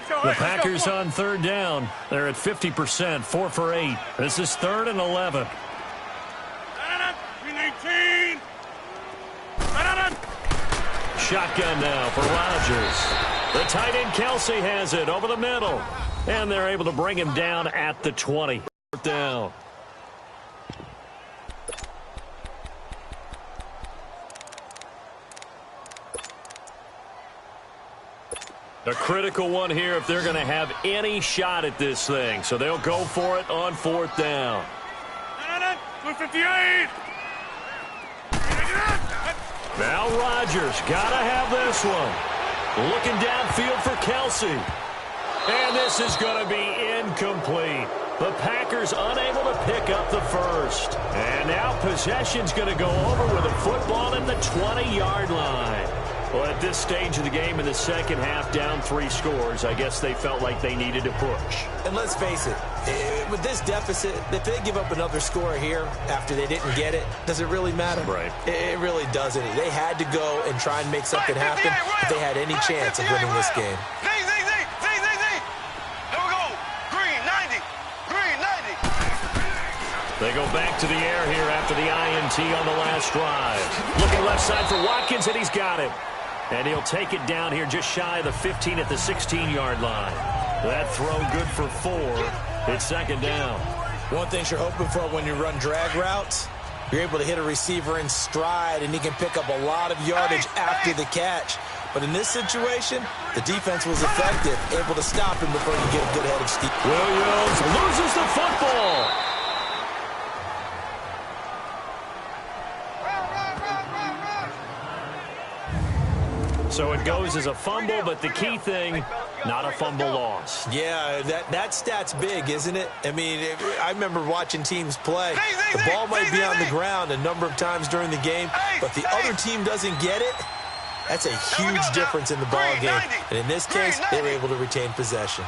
The Packers on third down. They're at 50%, 4 for 8. This is 3rd and 11. Shotgun now for Rodgers. The tight end Kelsey has it over the middle. And they're able to bring him down at the 20. Down. A critical one here if they're going to have any shot at this thing. So they'll go for it on 4th down. 258! Now Rodgers got to have this one. Looking downfield for Kelsey. And this is going to be incomplete. The Packers unable to pick up the first. And now possession's going to go over with a football at the 20-yard line. Well, at this stage of the game in the second half, down 3 scores, I guess they felt like they needed to push. And let's face it, with this deficit, if they give up another score here after they didn't get it, does it really matter? Right. It really doesn't. They had to go and try and make something happen if they had any chance of winning this game. They go back to the air here after the INT on the last drive. Looking left side for Watkins, and he's got him. And he'll take it down here just shy of the 15 at the 16-yard line. That throw good for 4. It's 2nd down. One thing you're hoping for when you run drag routes, you're able to hit a receiver in stride, and he can pick up a lot of yardage after the catch. But in this situation, the defense was effective, able to stop him before you get a good head of steam. Williams loses the football. So it goes as a fumble, but the key thing, not a fumble loss. Yeah, that stat's big, isn't it? I mean, I remember watching teams play. The ball might be on the ground a number of times during the game, but the other team doesn't get it. That's a huge difference in the ball game. And in this case, they were able to retain possession.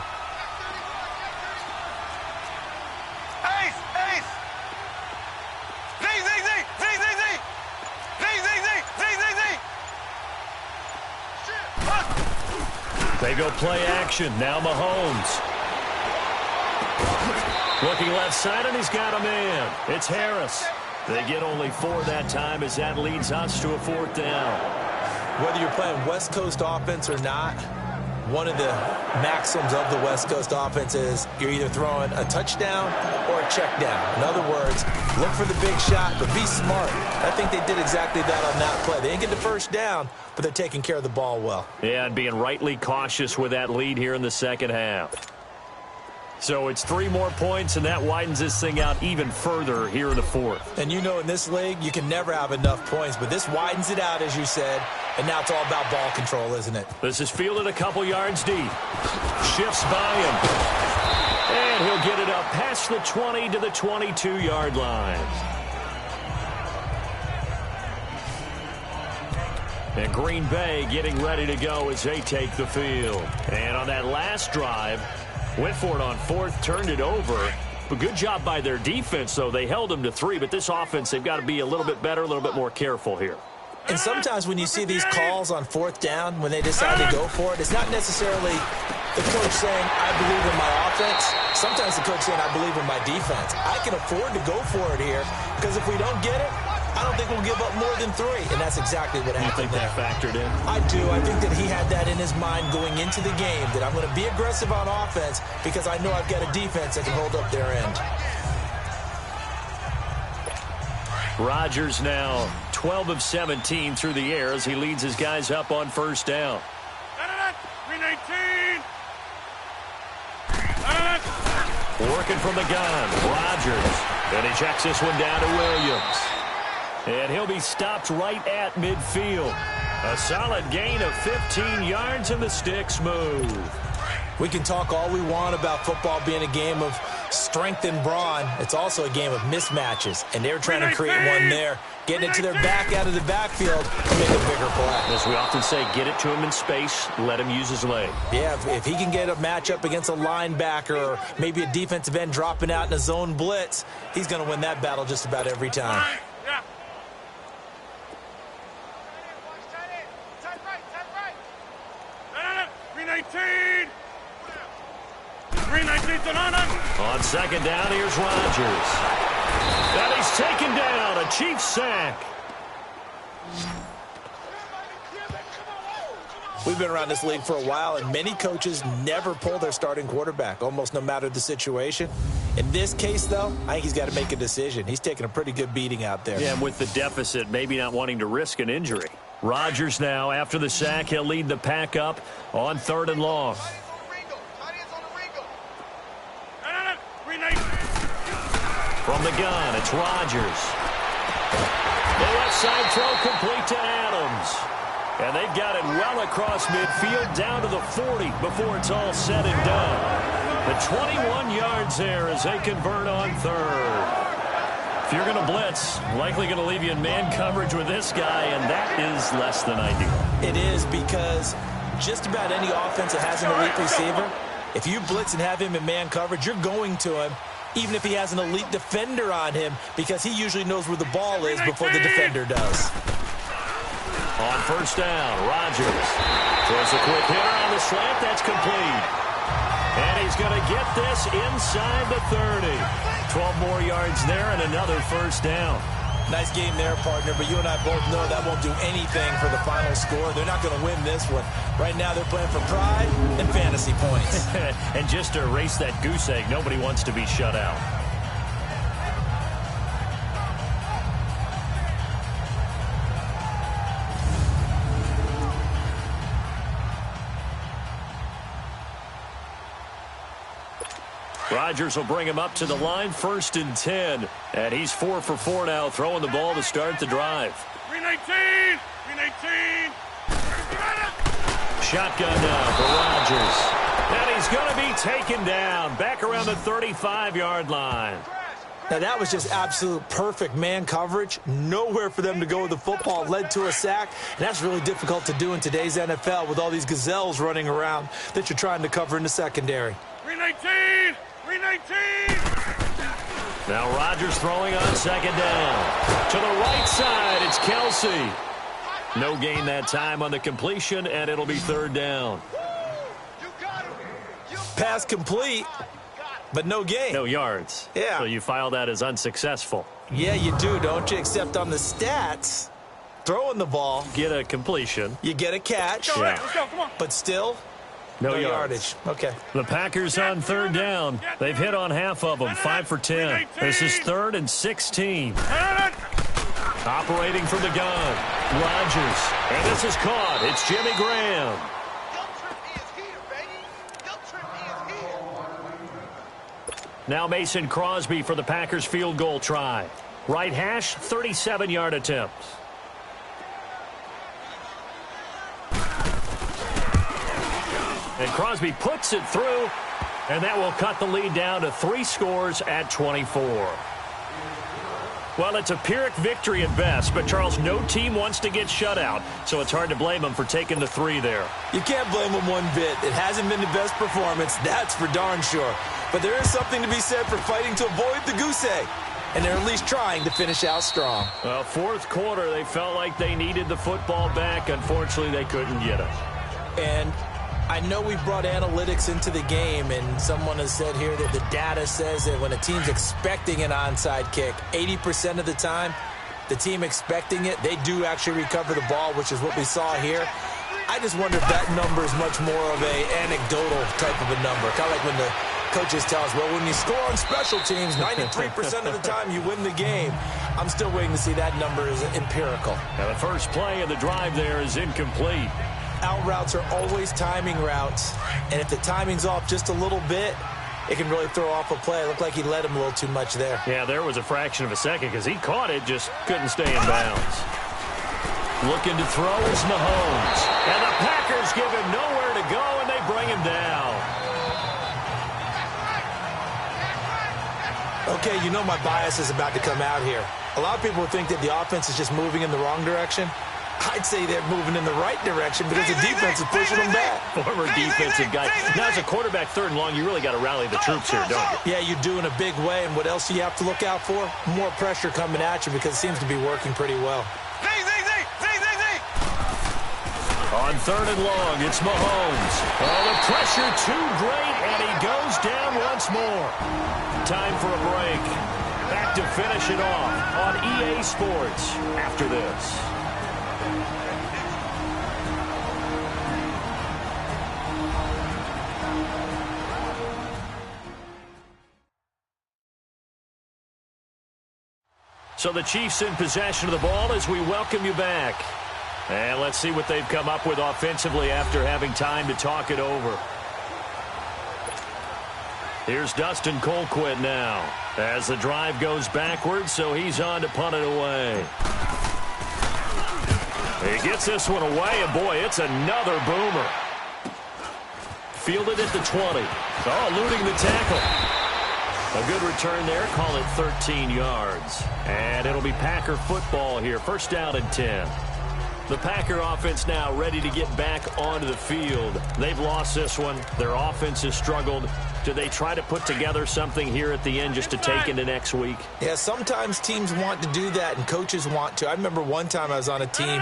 They go play action. Now Mahomes. Looking left side, and he's got a man. It's Harris. They get only 4 that time as that leads us to a 4th down. Whether you're playing West Coast offense or not, one of the maxims of the West Coast offense is you're either throwing a touchdown or a check down. In other words, look for the big shot, but be smart. I think they did exactly that on that play. They didn't get the first down, but they're taking care of the ball well. Yeah, and being rightly cautious with that lead here in the second half. So it's 3 more points, and that widens this thing out even further here in the 4th. And you know in this league, you can never have enough points, but this widens it out, as you said, and now it's all about ball control, isn't it? This is fielded a couple yards deep. Shifts by him. And he'll get it up past the 20 to the 22-yard line. And Green Bay getting ready to go as they take the field. And on that last drive, went for it on 4th, turned it over. But good job by their defense, though. They held them to 3, but this offense, they've got to be a little bit better, a little bit more careful here. And sometimes when you see these calls on 4th down, when they decide to go for it, it's not necessarily the coach saying, I believe in my offense. Sometimes the coach saying, I believe in my defense. I can afford to go for it here because if we don't get it, I don't think we'll give up more than 3, and that's exactly what happened there. You think that factored in? I do. I think that he had that in his mind going into the game, that I'm going to be aggressive on offense because I know I've got a defense that can hold up their end. Rodgers now 12 of 17 through the air as he leads his guys up on first down. 319. Working from the gun, Rodgers. And he checks this one down to Williams. And he'll be stopped right at midfield. A solid gain of 15 yards, and the sticks move. We can talk all we want about football being a game of strength and brawn. It's also a game of mismatches, and they're trying to create one there, getting it to their back out of the backfield to make a bigger play. As we often say, get it to him in space, let him use his leg. Yeah, if he can get a matchup against a linebacker or maybe a defensive end dropping out in a zone blitz, he's going to win that battle just about every time. Yeah. 319. 319 On second down, here's Rodgers. And he's taken down, a Chiefs sack. We've been around this league for a while, and many coaches never pull their starting quarterback, almost no matter the situation. In this case, though, I think he's got to make a decision. He's taking a pretty good beating out there. Yeah, and with the deficit, maybe not wanting to risk an injury. Rodgers now, after the sack, he'll lead the pack up on 3rd and long. From the gun, it's Rodgers. The left side throw complete to Adams. And they've got it well across midfield down to the 40 before it's all said and done. The 21 yards there as they convert on 3rd. If you're going to blitz, likely going to leave you in man coverage with this guy, and that is less than ideal. It is, because just about any offense that has an elite receiver, if you blitz and have him in man coverage, you're going to him, even if he has an elite defender on him, because he usually knows where the ball is before the defender does. On first down, Rodgers throws a quick hitter on the slant. That's complete. And he's going to get this inside the 30. 12 more yards there and another first down. Nice game there, partner, but you and I both know that won't do anything for the final score. They're not going to win this one. Right now they're playing for pride and fantasy points. And just to erase that goose egg, nobody wants to be shut out. Rodgers will bring him up to the line, 1st and 10. And he's 4 for 4 now, throwing the ball to start the drive. 319. 319. Shotgun now for Rodgers. And he's going to be taken down back around the 35-yard line. Now, that was just absolute perfect man coverage. Nowhere for them to go with the football. Led to a sack. And that's really difficult to do in today's NFL with all these gazelles running around that you're trying to cover in the secondary. 319. 319. Now Rodgers throwing on second down. To the right side, it's Kelsey. No gain that time on the completion, and it'll be 3rd down. Pass complete, but no gain. No yards. Yeah. So you file that as unsuccessful. Yeah, you do, don't you? Except on the stats, throwing the ball, Get a completion. you get a catch, Yeah. Let's go. Come on. but still No yardage. Okay. The Packers on 3rd down. They've hit on half of them, 5 for 10. This is 3rd and 16. Operating from the gun, Rodgers. And this is caught. It's Jimmy Graham. Now Mason Crosby for the Packers field goal try. Right hash, 37-yard attempt. And Crosby puts it through, and that will cut the lead down to 3 scores at 24. Well, it's a Pyrrhic victory at best, but, Charles, no team wants to get shut out, so it's hard to blame them for taking the 3 there. You can't blame them one bit. It hasn't been the best performance, that's for darn sure. But there is something to be said for fighting to avoid the goose egg, and they're at least trying to finish out strong. Well, 4th quarter, they felt like they needed the football back. Unfortunately, they couldn't get it. And I know we brought analytics into the game, and someone has said here that the data says that when a team's expecting an onside kick, 80% of the time, the team expecting it, they do actually recover the ball, which is what we saw here. I just wonder if that number is much more of a anecdotal type of a number. Kind of like when the coaches tell us, well, when you score on special teams, 93% of the time you win the game. I'm still waiting to see that number is empirical. Now the first play of the drive there is incomplete. Out routes are always timing routes, and if the timing's off just a little bit, it can really throw off a play. It looked like he let him a little too much there. Yeah, there was a fraction of a second because he caught it, just couldn't stay in bounds. Looking to throw is Mahomes. And the Packers give him nowhere to go, and they bring him down. Okay, you know my bias is about to come out here. A lot of people think that the offense is just moving in the wrong direction. I'd say they're moving in the right direction because the defense is pushing them back. Former defensive guy. Now, as a quarterback, 3rd and long, you really got to rally the troops here, don't you? Yeah, you do in a big way. And what else do you have to look out for? More pressure coming at you because it seems to be working pretty well. On 3rd and long, it's Mahomes. Oh, the pressure too great, and he goes down once more. Time for a break. Back to finish it off on EA Sports after this. So the Chiefs in possession of the ball as we welcome you back. And let's see what they've come up with offensively after having time to talk it over. Here's Dustin Colquitt now as the drive goes backwards, so he's on to punt it away. He gets this one away, and boy, it's another boomer. Fielded at the 20. Oh, eluding the tackle. A good return there. Call it 13 yards. And it'll be Packer football here. 1st down and 10. The Packer offense now ready to get back onto the field. They've lost this one. Their offense has struggled. Do they try to put together something here at the end just to take into next week? Yeah, sometimes teams want to do that and coaches want to. I remember one time I was on a team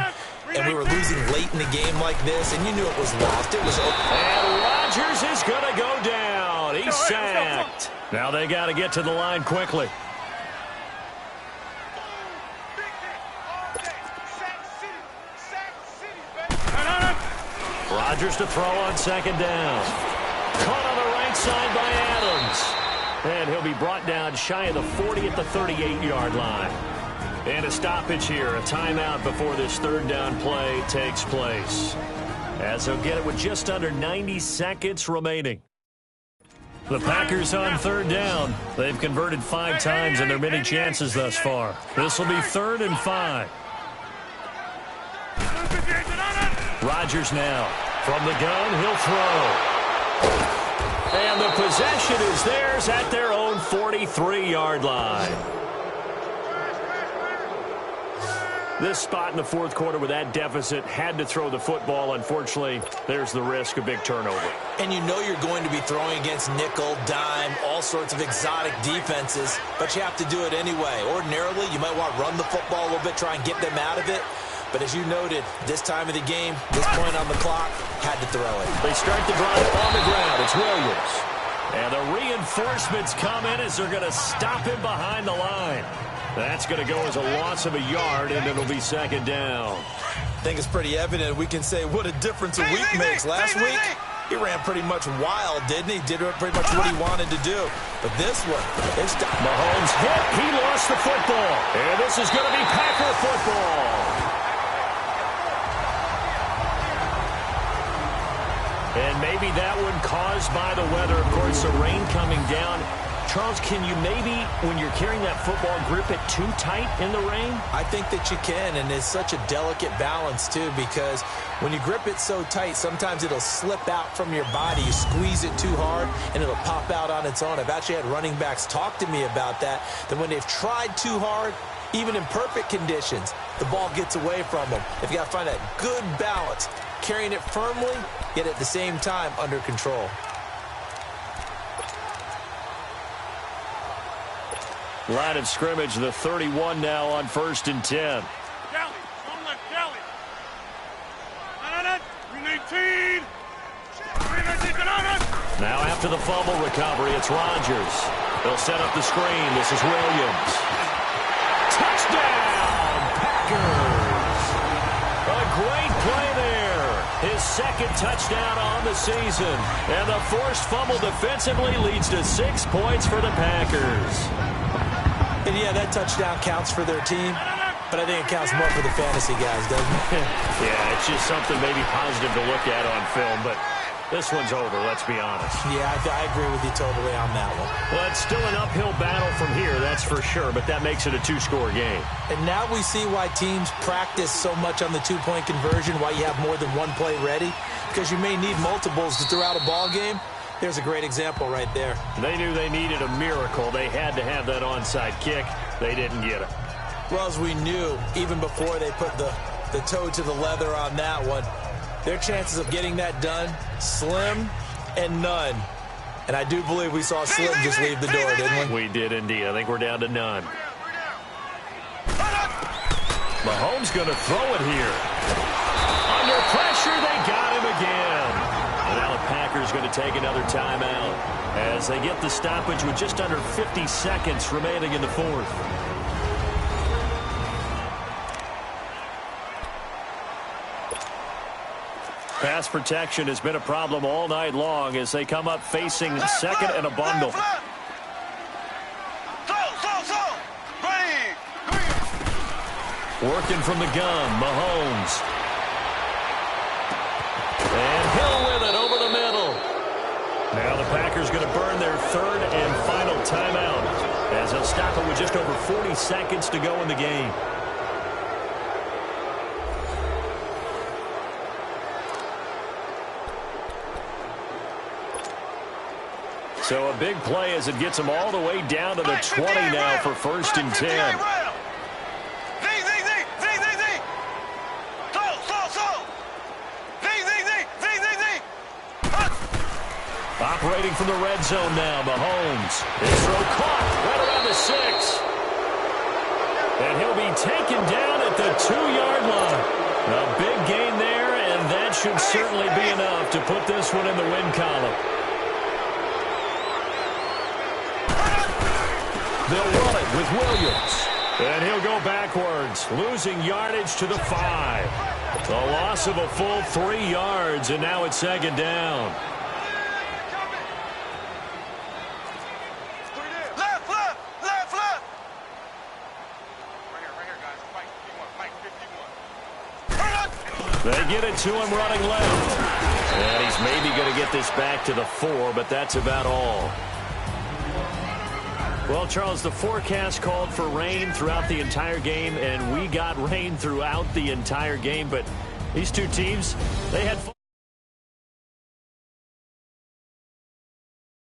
and we were losing late in the game like this, and you knew it was lost. It was over. And Rodgers is going to go down. He's sacked. Now they got to get to the line quickly. Rodgers to throw on 2nd down. Caught on the right side by Adams. And he'll be brought down shy of the 40 at the 38-yard line. And a stoppage here, a timeout before this 3rd down play takes place. As they'll get it with just under 90 seconds remaining. The Packers on 3rd down. They've converted 5 times in their many chances thus far. This will be 3rd and 5. Rodgers now. From the gun, he'll throw. And the possession is theirs at their own 43-yard line. This spot in the 4th quarter with that deficit had to throw the football. Unfortunately, there's the risk of big turnover. And you know you're going to be throwing against nickel, dime, all sorts of exotic defenses, but you have to do it anyway. Ordinarily, you might want to run the football a little bit, try and get them out of it. But as you noted, this time of the game, this point on the clock, had to throw it. They start the drive on the ground. It's Williams. And the reinforcements come in as they're going to stop him behind the line. That's going to go as a loss of a yard, and it'll be 2nd down. I think it's pretty evident. We can say what a difference a week makes. Last week, he ran pretty much wild, didn't he? Did pretty much what he wanted to do. But this one, it's Mahomes hit. He lost the football. And this is going to be Packer football. And maybe that one caused by the weather. Of course, the rain coming down. Charles, can you maybe, when you're carrying that football, grip it too tight in the rain? I think that you can, and it's such a delicate balance, too, because when you grip it so tight, sometimes it'll slip out from your body. You squeeze it too hard, and it'll pop out on its own. I've actually had running backs talk to me about that when they've tried too hard, even in perfect conditions, the ball gets away from them. They've got to find that good balance, carrying it firmly, yet at the same time under control. Line of scrimmage, the 31 now on 1st and 10. Kelly, don't let Kelly. Now after the fumble recovery, it's Rodgers. They'll set up the screen. This is Williams. Touchdown! second touchdown on the season. And the forced fumble defensively leads to 6 points for the Packers. And yeah, that touchdown counts for their team, but I think it counts more for the fantasy guys, doesn't it? Yeah, it's just something maybe positive to look at on film, but this one's over, let's be honest. Yeah, I agree with you totally on that one. Well, it's still an uphill battle from here, that's for sure, but that makes it a 2-score game. And now we see why teams practice so much on the 2-point conversion, why you have more than one play ready, because you may need multiples to throw out a ball game. There's a great example right there. They knew they needed a miracle. They had to have that onside kick. They didn't get it. Well, as we knew, even before they put the toe to the leather on that one, their chances of getting that done, slim and none. And I do believe we saw Slim just leave the door, didn't we? We did indeed. I think we're down to none. Mahomes going to throw it here. Under pressure, they got him again. And now the Packers going to take another timeout as they get the stoppage with just under 50 seconds remaining in the fourth. Pass protection has been a problem all night long as they come up facing second and a bundle. Working from the gun, Mahomes. And Hill with it over the middle. Now the Packers going to burn their third and final timeout as they'll stop it with just over 40 seconds to go in the game. So a big play as it gets them all the way down to the 20 now for 1st and 10. Operating from the red zone now, Mahomes. His throw caught right around the 6. And he'll be taken down at the 2-yard line. A big gain there, and that should certainly be enough to put this one in the win column. They'll run it with Williams. And he'll go backwards, losing yardage to the 5. The loss of a full 3 yards, and now it's 2nd down. They get it to him running left. And he's maybe going to get this back to the 4, but that's about all. Well, Charles, the forecast called for rain throughout the entire game, and we got rain throughout the entire game. But these two teams, they had fun.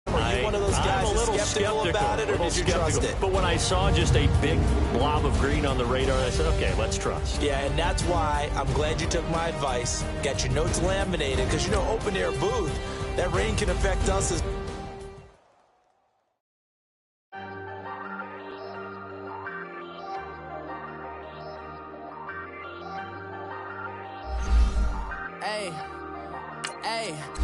I'm a little skeptical about it, or did you trust it? But when I saw just a big blob of green on the radar, I said, okay, let's trust. Yeah, and that's why I'm glad you took my advice. Got your notes laminated, because, you know, open-air booth, that rain can affect us as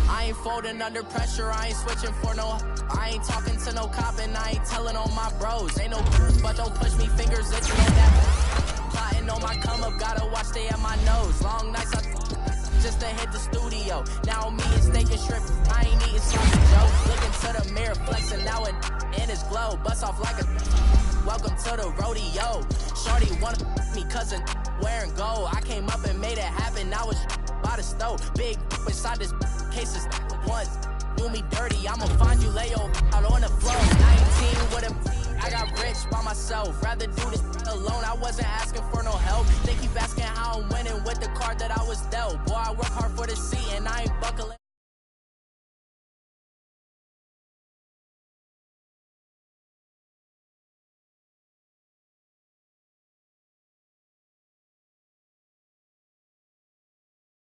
I ain't folding under pressure, I ain't switching for no. I ain't talking to no cop and I ain't telling on my bros. Ain't no proof, but don't push me fingers itching on that. Plotting on my come up, gotta watch stay at my nose. Long nights just to hit the studio. Now me and steak and shrimp, I ain't eating sloppy Joe. Looking to the mirror, flexing now it in his glow. Bust off like a welcome to the rodeo. Shorty wanna me cousin wearing gold. I came up and made it happen, now it's by the stove. Big inside this cases once do me dirty. I'ma find you lay out on the floor. 19 with a I got rich by myself. Rather do this alone. I wasn't asking for no help. They keep asking how I'm winning with the card that I was dealt. Boy, I work hard for the seat and I ain't buckling.